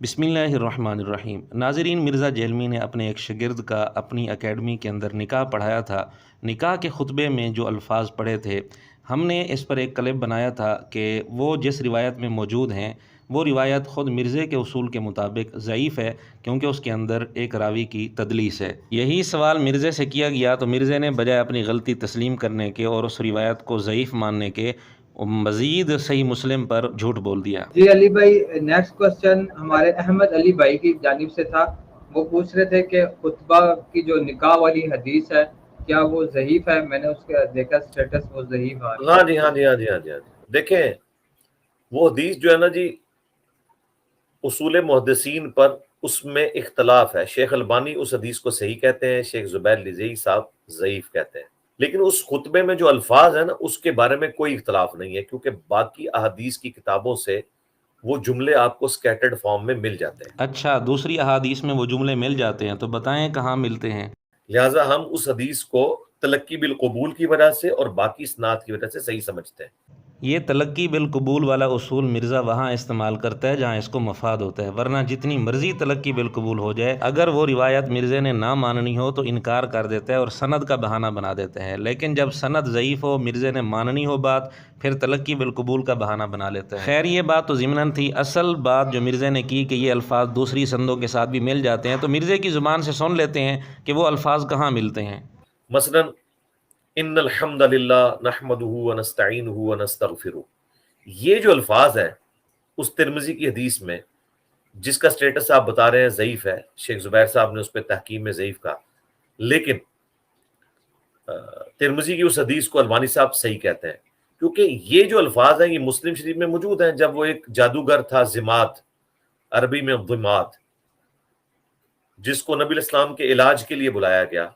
बिस्मिल्लाहिर्रहमानिर्रहीम। नाज़रीन, मिर्ज़ा जेलमी ने अपने एक शागिर्द का अपनी एकेडमी के अंदर निकाह पढ़ाया था। निकाह के खुतबे में जो अल्फाज पढ़े थे, हमने इस पर एक क्लिप बनाया था कि वो जिस रिवायत में मौजूद हैं वो रिवायत ख़ुद मिर्ज़े के उसूल के मुताबिक ज़ईफ़ है, क्योंकि उसके अंदर एक रावी की तदलीस है। यही सवाल मिर्ज़े से किया गया तो मिर्ज़े ने बजाय अपनी गलती तस्लीम करने के और उस रिवायत को ज़ईफ़ मानने के मज़ीद सही मुस्लिम पर झूठ बोल दिया। जी अली भाई, नेक्स्ट क्वेश्चन हमारे अहमद अली भाई की जानिब से था। वो पूछ रहे थे कि खुतबा की जो निकाह वाली हदीस है क्या वो ज़ईफ है। मैंने उसका देखा स्टेटस, वो ज़ईफ आ रही हाँ है। जी, हाँ जी, हाँ जी, हाँ जी, हाँ जी। देखें, वो हदीस जो है ना जी, उसूल मुहद्दिसीन पर उसमें इख्तलाफ है। शेख अलबानी उस हदीस को सही कहते हैं, शेख जुबैर लिज़ई साहब ज़ईफ कहते हैं। लेकिन उस खुतबे में जो अल्फाज है ना, उसके बारे में कोई इख्तलाफ नहीं है, क्योंकि बाकी अहादीस की किताबों से वो जुमले आपको स्कैटर्ड फॉर्म में मिल जाते हैं। अच्छा, दूसरी अहादीस में वो जुमले मिल जाते हैं, तो बताएं कहाँ मिलते हैं। लिहाजा हम उस हदीस को तलक्की बिल कबूल की वजह से और बाकी इसनाद की वजह से सही समझते हैं। ये तलक्की बिल कबूल वाला उसूल मिर्ज़ा वहाँ इस्तेमाल करता है जहाँ इसको मफाद होता है, वरना जितनी मर्जी तलक्की बिल कबूल हो जाए, अगर वो रिवायत मिर्ज़े ने ना माननी हो तो इनकार कर देता है और सनद का बहाना बना देता है। लेकिन जब सनद ज़ईफ़ हो, मिर्ज़े ने माननी हो बात, फिर तलक्की बिल कबूल का बहाना बना लेता है। खैर, ये बात तो ज़िमनन थी। असल बात जो मिर्ज़े ने की कि ये अल्फाज दूसरी संदों के साथ भी मिल जाते हैं, तो मिर्ज़े की ज़ुबान से सुन लेते हैं कि वो अल्फाज कहाँ मिलते हैं। मसलन इन्नल हम्दलिल्लाह नहमदुहु व नस्तईनुहु व नस्तगफिरुह, ये जो अल्फाज है उस तिरमिज़ी की हदीस में, जिसका स्टेटस आप बता रहे हैं ज़ईफ़ है, शेख जुबैर साहब ने उस पर तहकीम में ज़ईफ़ कहा, लेकिन तिरमिज़ी की उस हदीस को अलबानी साहब सही कहते हैं, क्योंकि ये जो अल्फाज हैं ये मुस्लिम शरीफ में मौजूद हैं। जब वो एक जादूगर था ज़िमात, अरबी में ज़िमात, जिसको नबी इस्लाम के इलाज के लिए बुलाया गया,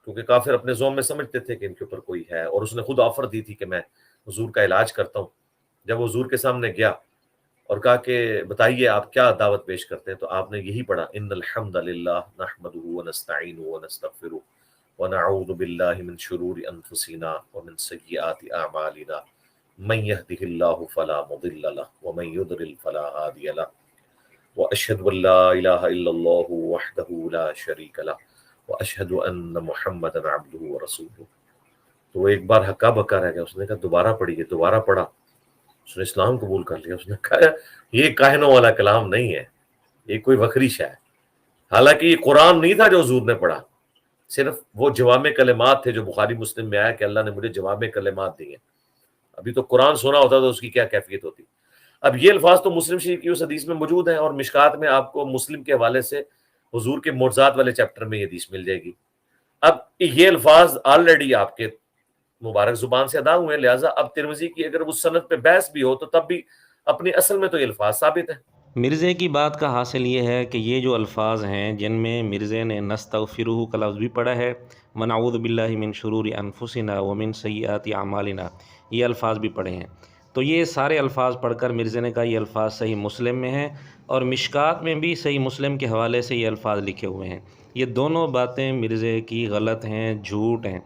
क्योंकि काफिर अपने ज़ौम में समझते थे कि इनके ऊपर कोई है, और उसने खुद ऑफर दी थी कि मैं हुजूर का इलाज करता हूँ। जब वो हुजूर के सामने गया और कहा कि बताइए आप क्या दावत पेश करते हैं, तो आपने यही पढ़ा, इन्नल हम्दलिल्लाह नहमदुहु व नस्तईनुहु व नस्तगफिरुह व नऊज़ु बिल्लाहि मिन शुरूरि अनफुसिना व मिन सय्यिआति अअमालिना मन यहदिहिल्लाहु फला मुदिल्ल लहु व मन युद्लिल फला हादिय लहु व अशहदु अल्ला इलाहा इल्लल्लाहु वहदहु ला शरीक लहु व अशहदु अन्न मुहम्मदन अब्दुहु व रसूलुहु। तो वो एक बार हक्का बक्का रह गया। उसने कहा दोबारा पढ़िए, दोबारा पढ़ा, उसने इस्लाम कबूल कर लिया। उसने कहा ये काहिनों वाला कलाम नहीं है, ये कोई वखरी शय है। हालांकि ये कुरान नहीं था जो हुजूर ने पढ़ा, सिर्फ वो जवामे कलिमात थे जो बुखारी मुस्लिम में आया कि अल्लाह ने मुझे जवामे कलिमात दिए। अभी तो कुरान सुना होता तो उसकी क्या कैफियत होती। अब ये अल्फाज तो मुस्लिम शरीफ की उस हदीस में मौजूद हैं, और मिशकात में आपको मुस्लिम के हवाले से हुजूर के मोज़ात वाले चैप्टर में ये हदीस मिल जाएगी। अब ये अल्फाज ऑलरेडी आपके मुबारक जुबान से अदा हुए हैं, लिहाजा अब तिरमिज़ी की अगर उस सनद पे बहस भी हो तो तब भी अपनी असल में तो ये अल्फाज साबित है। मिर्ज़े की बात का हासिल ये है कि ये जो अल्फाज हैं जिनमें मिर्ज़े ने नस्तगफिरुहु का लफ्ज़ भी पढ़ा है, व नऊज़ु बिल्लाहि मिन शुरूरि अनफुसिना व मिन सय्यिआति अमालिना, ये अल्फाज भी पढ़े हैं। तो ये सारे अल्फाज पढ़कर मिर्ज़े ने कहा ये अल्फाज सही मुस्लिम में हैं, और मिशकात में भी सही मुस्लिम के हवाले से ये अल्फाज लिखे हुए हैं। ये दोनों बातें मिर्ज़े की गलत हैं, झूठ हैं।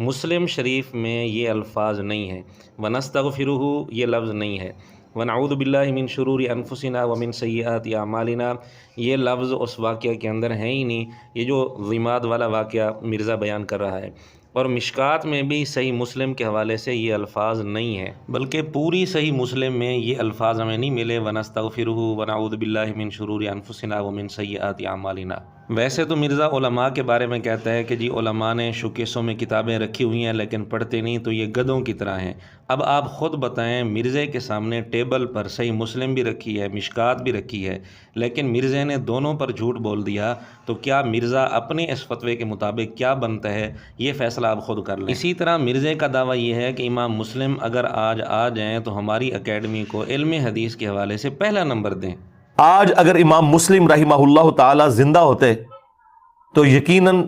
मुस्लिम शरीफ में ये अल्फाज नहीं हैं। व नस्तगफिरुहु ये लफ्ज़ नहीं है। व नऊज़ु बिल्लाहि मिन शुरूरि अनफुसिना व मिन सय्यिआति अमालिना, ये लफ्ज़ उस वाक़या के अंदर है ही नहीं। ये जो ज़िमात वाला वाक़या मिर्ज़ा बयान कर रहा है, और मिशकात में भी सही मुस्लिम के हवाले से ये अल्फाज नहीं है, बल्कि पूरी सही मुस्लिम में ये अल्फाज हमें नहीं मिले, व नस्तगफिरुहु व नऊज़ु बिल्लाहि मिन शुरूरि अनफुसिना व मिन सय्यिआति अमालिना। वैसे तो मिर्ज़ा उलमा के बारे में कहता है कि जी उलमा ने शोकेसों में किताबें रखी हुई हैं लेकिन पढ़ते नहीं, तो ये गधों की तरह हैं। अब आप ख़ुद बताएं, मिर्ज़े के सामने टेबल पर सही मुस्लिम भी रखी है, मिशकात भी रखी है, लेकिन मिर्ज़े ने दोनों पर झूठ बोल दिया, तो क्या मिर्ज़ा अपने इस फतवे के मुताबिक क्या बनता है, ये फ़ैसला आप ख़ुद कर लें। इसी तरह मिर्ज़े का दावा ये है कि इमाम मुस्लिम अगर आज आ जाएँ तो हमारी एकेडमी को इल्म हदीस के हवाले से पहला नंबर दें। आज अगर इमाम मुस्लिम रहिमहुल्लाह ताला जिंदा होते तो यकीनन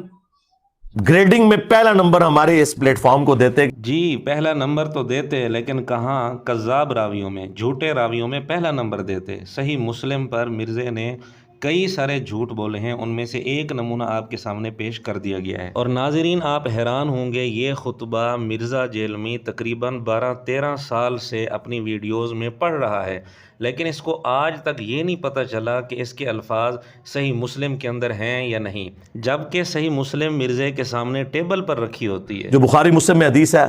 ग्रेडिंग में पहला नंबर हमारे इस प्लेटफॉर्म को देते। जी, पहला नंबर तो देते, लेकिन कहाँ, कज़्ज़ाब रावियों में, झूठे रावियों में पहला नंबर देते। सही मुस्लिम पर मिर्ज़े ने कई सारे झूठ बोले हैं, उनमें से एक नमूना आपके सामने पेश कर दिया गया है। और नाज़रीन, आप हैरान होंगे, ये खुतबा मिर्ज़ा जेलमी तकरीबन 12-13 साल से अपनी वीडियोज़ में पढ़ रहा है, لیکن اس کو آج تک یہ نہیں پتہ چلا کہ اس کے الفاظ صحیح مسلم کے اندر ہیں یا نہیں، جبکہ صحیح مسلم مرزے کے سامنے ٹیبل پر رکھی ہوتی ہے۔ جو بخاری مسلم میں حدیث ہے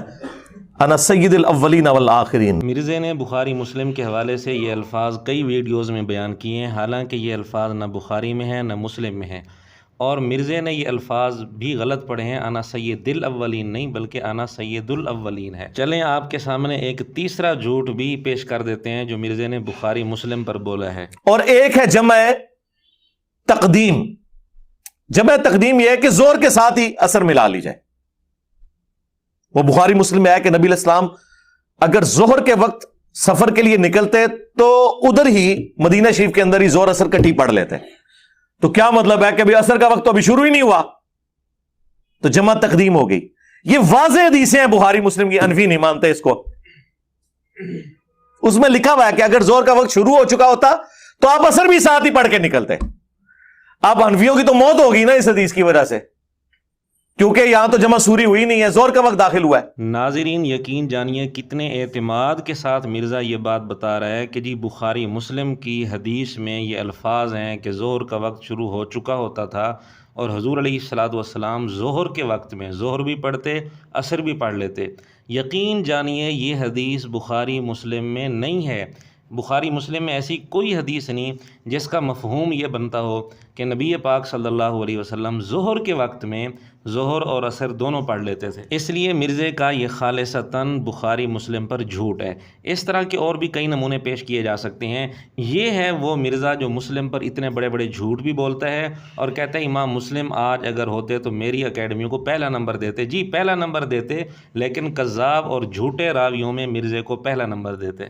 انا سید الاولین والآخرین، مرزے نے بخاری مسلم کے حوالے سے یہ الفاظ کئی ویڈیوز میں بیان کیے ہیں، حالانکہ یہ الفاظ نہ بخاری میں ہیں نہ مسلم میں ہیں، اور مرزے نے یہ الفاظ بھی غلط پڑھے ہیں، انا سید الاولین نہیں بلکہ انا سید الاولین ہے۔ چلیں آپ کے سامنے ایک تیسرا جھوٹ بھی پیش کر دیتے ہیں جو مرزے نے بخاری مسلم پر بولا ہے، اور ایک ہے جمع تقدیم۔ جمع تقدیم یہ ہے کہ زور کے ساتھ ہی اثر ملا لی جائے۔ وہ بخاری مسلم میں ہے کہ نبی علیہ السلام اگر ظہر کے وقت سفر کے لیے نکلتے تو ادھر ہی مدینہ شریف کے اندر ہی زور اثر کٹھی پڑھ لیتے۔ تو کیا مطلب ہے کہ ابھی اثر کا وقت تو ابھی شروع ہی نہیں ہوا، تو جمع تقدیم ہو گئی۔ یہ واضح حدیثیں ہیں بخاری مسلم کی، انفی نہیں مانتے اس کو۔ اس میں لکھا ہوا ہے کہ اگر زور کا وقت شروع ہو چکا ہوتا تو آپ اثر بھی ساتھ ہی پڑھ کے نکلتے۔ اب حنفیوں کی تو موت ہوگی نا اس حدیث کی وجہ سے، کیونکہ یہاں تو جمع سوری ہوئی نہیں ہے، زور کا وقت داخل ہوا ہے۔ ناظرین یقین جانیے کتنے اعتماد کے ساتھ مرزا یہ بات بتا رہا ہے کہ جی بخاری مسلم کی حدیث میں یہ الفاظ ہیں کہ ظہر کا وقت شروع ہو چکا ہوتا تھا، اور حضور علیہ الصلوۃ والسلام ظہر کے وقت میں ظہر بھی پڑھتے عصر بھی پڑھ لیتے۔ یقین جانیے یہ حدیث بخاری مسلم میں نہیں ہے۔ بخاری مسلم میں ایسی کوئی حدیث نہیں جس کا مفہوم یہ بنتا ہو کہ نبی پاک صلی اللہ علیہ وسلم ظہر کے وقت میں ظہر اور عصر دونوں پڑھ لیتے تھے۔ اس لیے مرزے کا یہ خالصتاً بخاری مسلم پر جھوٹ ہے۔ اس طرح کے اور بھی کئی نمونے پیش کیے جا سکتے ہیں۔ یہ ہے وہ مرزا جو مسلم پر اتنے بڑے بڑے جھوٹ بھی بولتا ہے اور کہتا ہے امام مسلم آج اگر ہوتے تو میری اکیڈمی کو پہلا نمبر دیتے۔ جی پہلا نمبر دیتے، لیکن کذاب اور جھوٹے راویوں میں مرزے کو پہلا نمبر دیتے۔